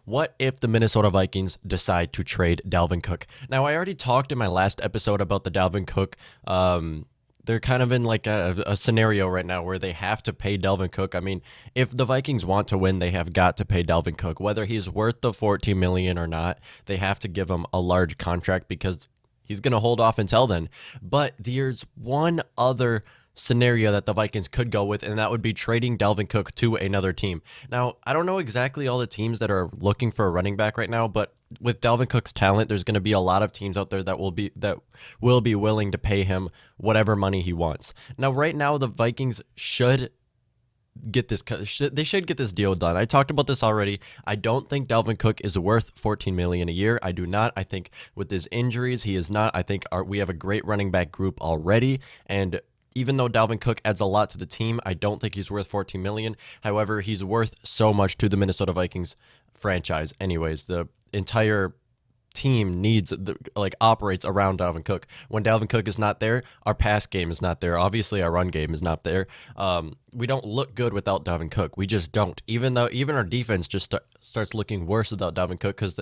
What if the Minnesota Vikings decide to trade Dalvin Cook? Now, I already talked in my last episode about the Dalvin Cook. They're kind of in like a scenario right now where they have to pay Dalvin Cook. I mean, if the Vikings want to win, they have got to pay Dalvin Cook. Whether he's worth the $14 million or not, they have to give him a large contract because he's going to hold off until then. But there's one other scenario that the Vikings could go with, and that would be trading Dalvin Cook to another team. Now, I don't know exactly all the teams that are looking for a running back right now, but with Dalvin Cook's talent, there's going to be a lot of teams out there that will be willing to pay him whatever money he wants. Now, right now, the Vikings should get this. They should get this deal done. I talked about this already. I don't think Dalvin Cook is worth $14 million a year. I do not. I think with his injuries, he is not. I think we have a great running back group already, and even though Dalvin Cook adds a lot to the team, I don't think he's worth $14 million. However, he's worth so much to the Minnesota Vikings franchise. Anyways, the entire team operates around Dalvin Cook. When Dalvin Cook is not there, our pass game is not there. Obviously, our run game is not there. We don't look good without Dalvin Cook. We just don't. Even our defense just starts looking worse without Dalvin Cook because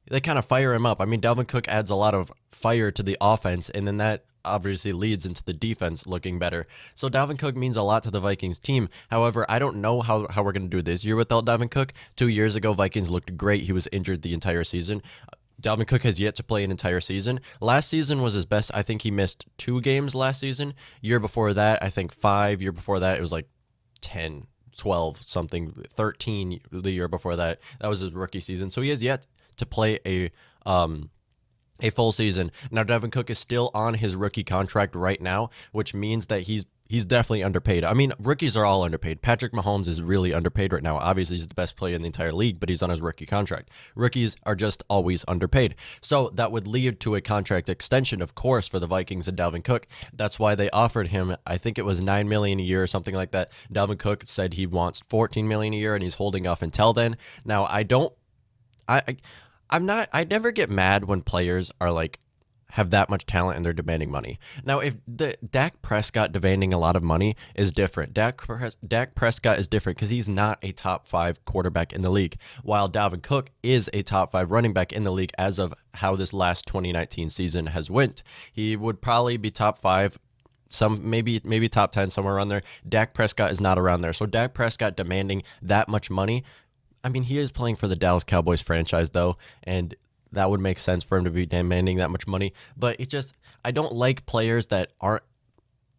they kind of fire him up. I mean, Dalvin Cook adds a lot of fire to the offense, and then that obviously leads into the defense looking better. So Dalvin Cook means a lot to the Vikings team. However, I don't know how we're going to do this year without Dalvin Cook. 2 years ago, Vikings looked great. He was injured the entire season. Dalvin Cook has yet to play an entire season. Last season was his best. I think he missed 2 games last season. Year before that, I think 5. Year before that, it was like 10, 12, something, 13 the year before that. That was his rookie season. So he has yet to play a full season. Now, Dalvin Cook is still on his rookie contract right now, which means that he's definitely underpaid. I mean, rookies are all underpaid. Patrick Mahomes is really underpaid right now. Obviously, he's the best player in the entire league, but he's on his rookie contract. Rookies are just always underpaid. So that would lead to a contract extension, of course, for the Vikings and Dalvin Cook. That's why they offered him, I think it was $9 million a year or something like that. Dalvin Cook said he wants $14 million a year, and he's holding off until then. Now, I never get mad when players are have that much talent and they're demanding money. Now, if the Dak Prescott demanding a lot of money is different. Dak Prescott is different because he's not a top 5 quarterback in the league, while Dalvin Cook is a top 5 running back in the league as of how this last 2019 season has went. He would probably be top 5, maybe top 10, somewhere around there. Dak Prescott is not around there. So Dak Prescott demanding that much money, I mean, he is playing for the Dallas Cowboys franchise, though, and that would make sense for him to be demanding that much money. But I don't like players that aren't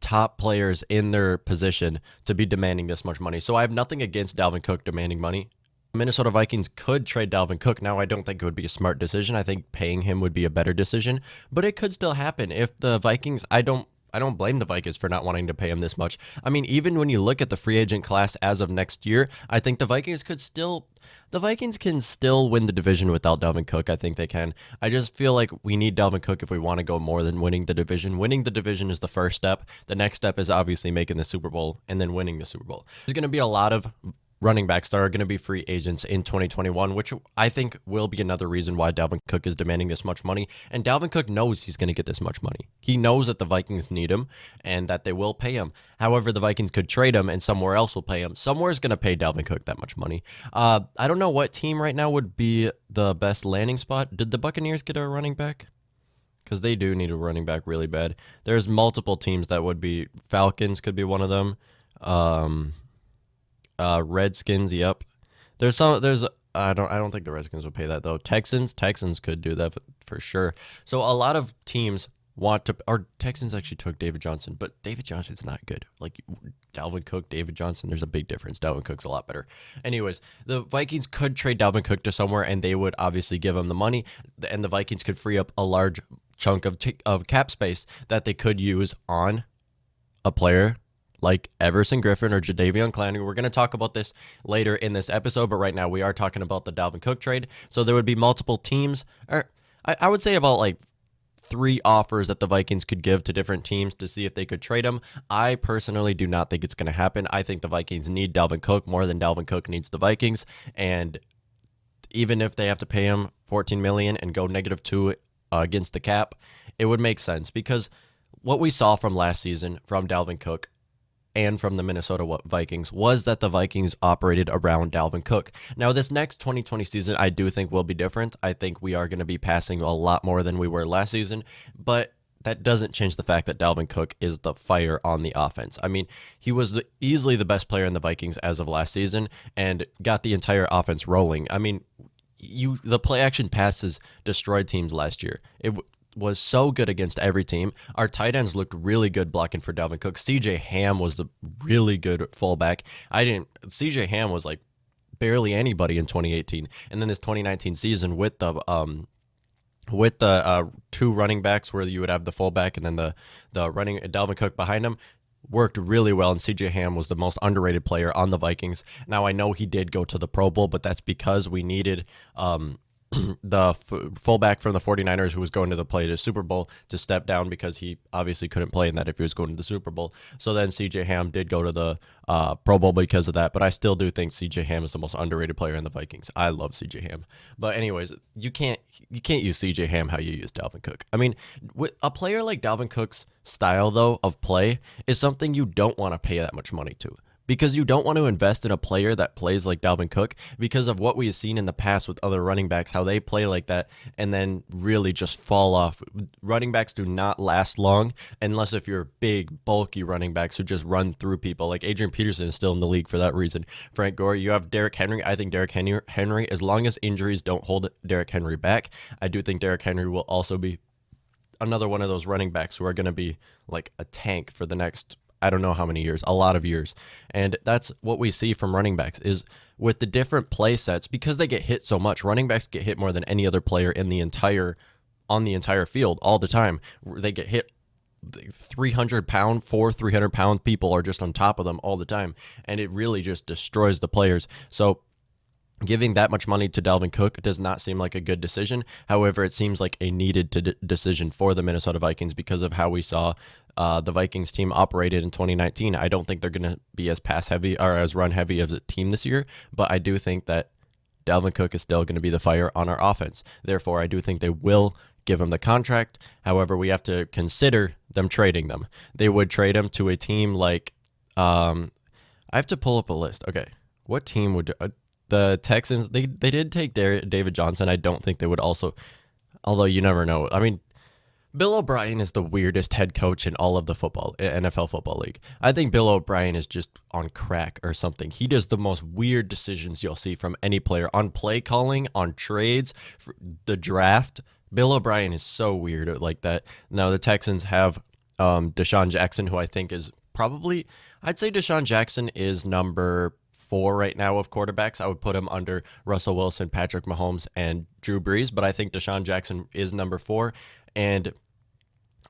top players in their position to be demanding this much money. So I have nothing against Dalvin Cook demanding money. Minnesota Vikings could trade Dalvin Cook. Now, I don't think it would be a smart decision. I think paying him would be a better decision, but it could still happen. If the Vikings, I don't blame the Vikings for not wanting to pay him this much. I mean, even when you look at the free agent class as of next year, I think the Vikings can still win the division without Dalvin Cook. I think they can. I just feel like we need Dalvin Cook if we want to go more than winning the division. Winning the division is the first step. The next step is obviously making the Super Bowl and then winning the Super Bowl. There's going to be a lot of running backs that are going to be free agents in 2021, which I think will be another reason why Dalvin Cook is demanding this much money. And Dalvin Cook knows he's going to get this much money. He knows that the Vikings need him and that they will pay him. However, the Vikings could trade him and somewhere else will pay him. Somewhere is going to pay Dalvin Cook that much money. I don't know what team right now would be the best landing spot. Did the Buccaneers get a running back? Because they do need a running back really bad. There's multiple teams that would be. Falcons could be one of them. Redskins, yep. I don't think the Redskins would pay that though. Texans could do that for sure. So a lot of teams want to, or Texans actually took David Johnson, but David Johnson's not good. Like Dalvin Cook, David Johnson, there's a big difference. Dalvin Cook's a lot better. Anyways, the Vikings could trade Dalvin Cook to somewhere and they would obviously give him the money, and the Vikings could free up a large chunk of cap space that they could use on a player like Everson Griffin or Jadeveon Clowney. We're going to talk about this later in this episode, but right now we are talking about the Dalvin Cook trade. So there would be multiple teams, or I would say about 3 offers that the Vikings could give to different teams to see if they could trade him. I personally do not think it's going to happen. I think the Vikings need Dalvin Cook more than Dalvin Cook needs the Vikings, and even if they have to pay him $14 million and go -2 against the cap, it would make sense because what we saw from last season from Dalvin Cook, and from the Minnesota Vikings was that the Vikings operated around Dalvin Cook. Now, this next 2020 season, I do think will be different. I think we are going to be passing a lot more than we were last season, but that doesn't change the fact that Dalvin Cook is the fire on the offense. I mean, he was easily the best player in the Vikings as of last season and got the entire offense rolling. I mean, the play action passes destroyed teams last year. It was so good against every team. Our tight ends looked really good blocking for Dalvin Cook. CJ Ham was the really good fullback. CJ Ham was like barely anybody in 2018. And then this 2019 season with the two running backs where you would have the fullback and then the running Dalvin Cook behind him, worked really well, and CJ Ham was the most underrated player on the Vikings. Now, I know he did go to the Pro Bowl, but that's because we needed the fullback from the 49ers who was going to the Super Bowl to step down because he obviously couldn't play in that if he was going to the Super Bowl. So then CJ Ham did go to the Pro Bowl because of that, but I still do think CJ Ham is the most underrated player in the Vikings. I love CJ Ham. But anyways, you can't use CJ Ham how you use Dalvin Cook. I mean, with a player like Dalvin Cook's style, though, of play is something you don't want to pay that much money to. Because you don't want to invest in a player that plays like Dalvin Cook because of what we have seen in the past with other running backs, how they play like that and then really just fall off. Running backs do not last long unless if you're big, bulky running backs who just run through people. Like Adrian Peterson is still in the league for that reason. Frank Gore, you have Derrick Henry. I think Derrick Henry, as long as injuries don't hold Derrick Henry back, I do think Derrick Henry will also be another one of those running backs who are going to be like a tank for the next I don't know how many years, a lot of years. And that's what we see from running backs is with the different play sets, because they get hit so much, running backs get hit more than any other player on the entire field all the time. They get hit 300-pound people are just on top of them all the time. And it really just destroys the players. So giving that much money to Dalvin Cook does not seem like a good decision. However, it seems like a needed decision for the Minnesota Vikings because of how we saw the Vikings team operated in 2019. I don't think they're going to be as pass heavy or as run heavy as a team this year, but I do think that Dalvin Cook is still going to be the fire on our offense. Therefore, I do think they will give him the contract. However, we have to consider them trading them. They would trade him to a team like I have to pull up a list. Okay, what team would the Texans? They did take David Johnson. I don't think they would also, although you never know. I mean, Bill O'Brien is the weirdest head coach in all of the NFL football league. I think Bill O'Brien is just on crack or something. He does the most weird decisions you'll see from any player on play calling, on trades, the draft. Bill O'Brien is so weird like that. Now the Texans have Deshaun Jackson, who I think is probably, I'd say Deshaun Jackson is number 4 right now of quarterbacks. I would put him under Russell Wilson, Patrick Mahomes, and Drew Brees, but I think Deshaun Jackson is number 4. And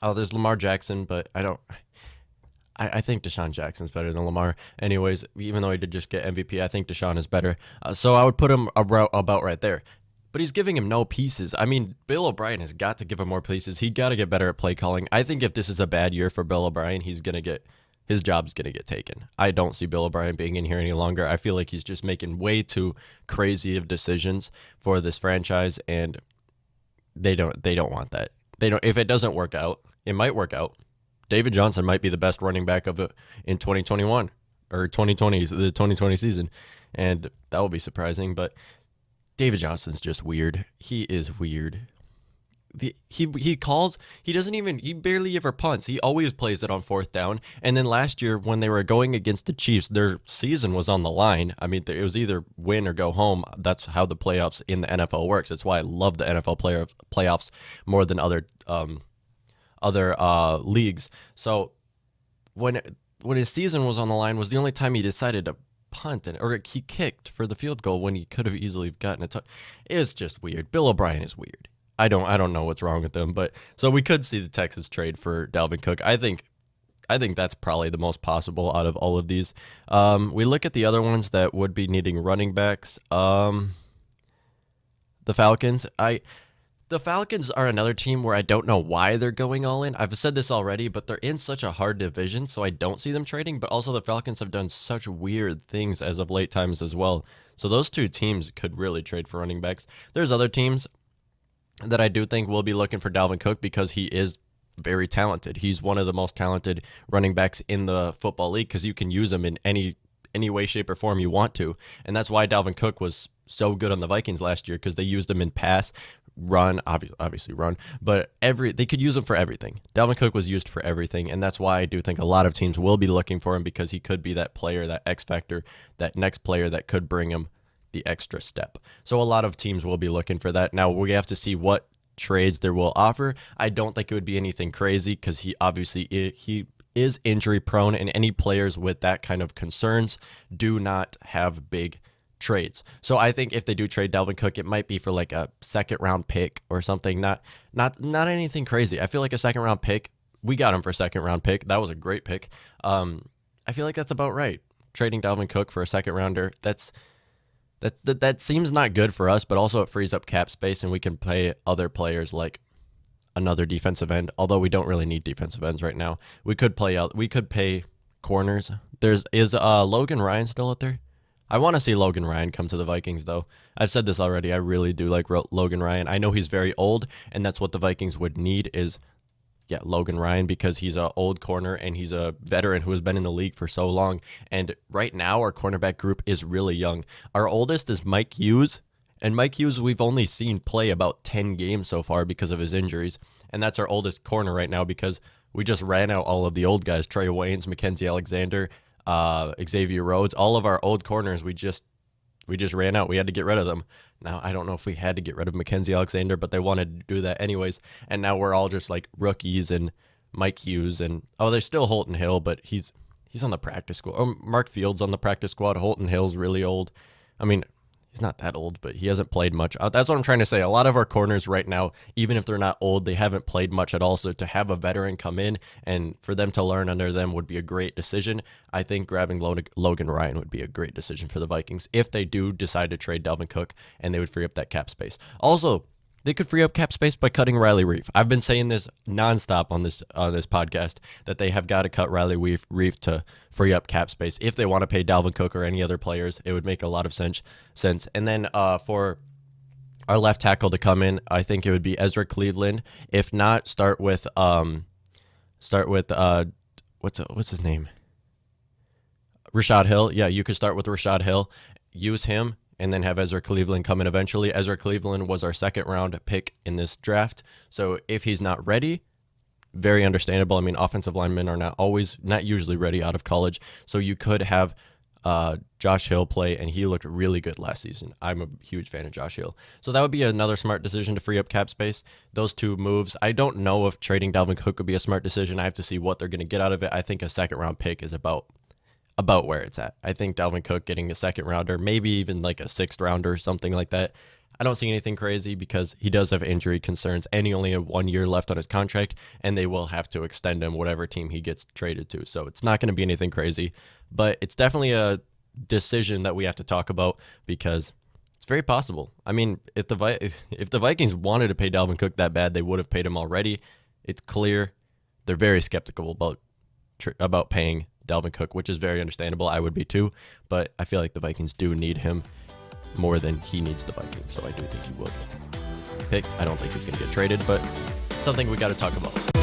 there's Lamar Jackson, but I think Deshaun Jackson's better than Lamar. Anyways, even though he did just get MVP, I think Deshaun is better. So I would put him about right there. But he's giving him no pieces. I mean, Bill O'Brien has got to give him more pieces. He got to get better at play calling. I think if this is a bad year for Bill O'Brien, his job's going to get taken. I don't see Bill O'Brien being in here any longer. I feel like he's just making way too crazy of decisions for this franchise, and they don't want that. If it doesn't work out, it might work out. David Johnson might be the best running back of it in 2021 or 2020, the 2020 season, and that will be surprising. But David Johnson's just weird. He is weird. He barely ever punts. He always plays it on 4th down. And then last year when they were going against the Chiefs, their season was on the line. I mean, it was either win or go home. That's how the playoffs in the NFL works. That's why I love the NFL playoffs more than other leagues. So when his season was on the line was the only time he decided to punt or he kicked for the field goal when he could have easily gotten a touch. It's just weird. Bill O'Brien is weird. I don't know what's wrong with them, but so we could see the Texans trade for Dalvin Cook. I think that's probably the most possible out of all of these. We look at the other ones that would be needing running backs. The Falcons. The Falcons are another team where I don't know why they're going all in. I've said this already, but they're in such a hard division, so I don't see them trading. But also the Falcons have done such weird things as of late times as well. So those two teams could really trade for running backs. There's other teams that I do think will be looking for Dalvin Cook because he is very talented. He's one of the most talented running backs in the football league because you can use him in any way, shape, or form you want to. And that's why Dalvin Cook was so good on the Vikings last year, because they used him in pass, run, obviously run, but they could use him for everything. Dalvin Cook was used for everything, and that's why I do think a lot of teams will be looking for him, because he could be that player, that X factor, that next player that could bring him the extra step. So a lot of teams will be looking for that. Now we have to see what trades there will offer. I don't think it would be anything crazy, because he is injury prone, and any players with that kind of concerns do not have big trades. So I think if they do trade Dalvin Cook, it might be for like a second round pick or something. Not anything crazy. I feel like a second round pick, we got him for a second round pick. That was a great pick. I feel like that's about right. Trading Dalvin Cook for a second rounder, that seems not good for us, but also it frees up cap space, and we can pay other players like another defensive end, although we don't really need defensive ends right now. We could pay corners. Is Logan Ryan still out there? I want to see Logan Ryan come to the Vikings, though. I've said this already. I really do like Logan Ryan. I know he's very old, and that's what the Vikings would need is, Logan Ryan, because he's an old corner and he's a veteran who has been in the league for so long. And right now, our cornerback group is really young. Our oldest is Mike Hughes, and Mike Hughes we've only seen play about 10 games so far because of his injuries. And that's our oldest corner right now, because we just ran out all of the old guys, Trey Waynes, Mackenzie Alexander, Xavier Rhodes, all of our old corners. We just ran out. We had to get rid of them. Now, I don't know if we had to get rid of Mackenzie Alexander, but they wanted to do that anyways. And now we're all just like rookies and Mike Hughes, and there's still Holton Hill, but he's on the practice squad. Oh, Mark Fields on the practice squad. Holton Hill's really old. I mean, he's not that old, but he hasn't played much. That's what I'm trying to say. A lot of our corners right now, even if they're not old, they haven't played much at all. So to have a veteran come in and for them to learn under them would be a great decision. I think grabbing Logan Ryan would be a great decision for the Vikings if they do decide to trade Dalvin Cook, and they would free up that cap space. Also, they could free up cap space by cutting Riley Reiff. I've been saying this nonstop on this podcast, that they have got to cut Riley Reiff to free up cap space. If they want to pay Dalvin Cook or any other players, it would make a lot of sense. And then for our left tackle to come in, I think it would be Ezra Cleveland. If not, start with what's his name? Rashad Hill. Yeah, you could start with Rashad Hill, use him, and then have Ezra Cleveland come in eventually. Ezra Cleveland was our second round pick in this draft. So if he's not ready, very understandable. I mean, offensive linemen are not usually ready out of college. So you could have Josh Hill play, and he looked really good last season. I'm a huge fan of Josh Hill. So that would be another smart decision to free up cap space. Those two moves. I don't know if trading Dalvin Cook would be a smart decision. I have to see what they're going to get out of it. I think a second round pick is about where it's at. I think Dalvin Cook getting a second rounder, maybe even like a sixth rounder or something like that. I don't see anything crazy, because he does have injury concerns, and he only has 1 year left on his contract, and they will have to extend him whatever team he gets traded to. So it's not going to be anything crazy, but it's definitely a decision that we have to talk about, because it's very possible. I mean, if the Vikings wanted to pay Dalvin Cook that bad, they would have paid him already. It's clear they're very skeptical about paying Dalvin Cook, which is very understandable. I would be too, but I feel like the Vikings do need him more than he needs the Vikings, so I do think he will get picked. I don't think he's going to get traded, but something we got to talk about.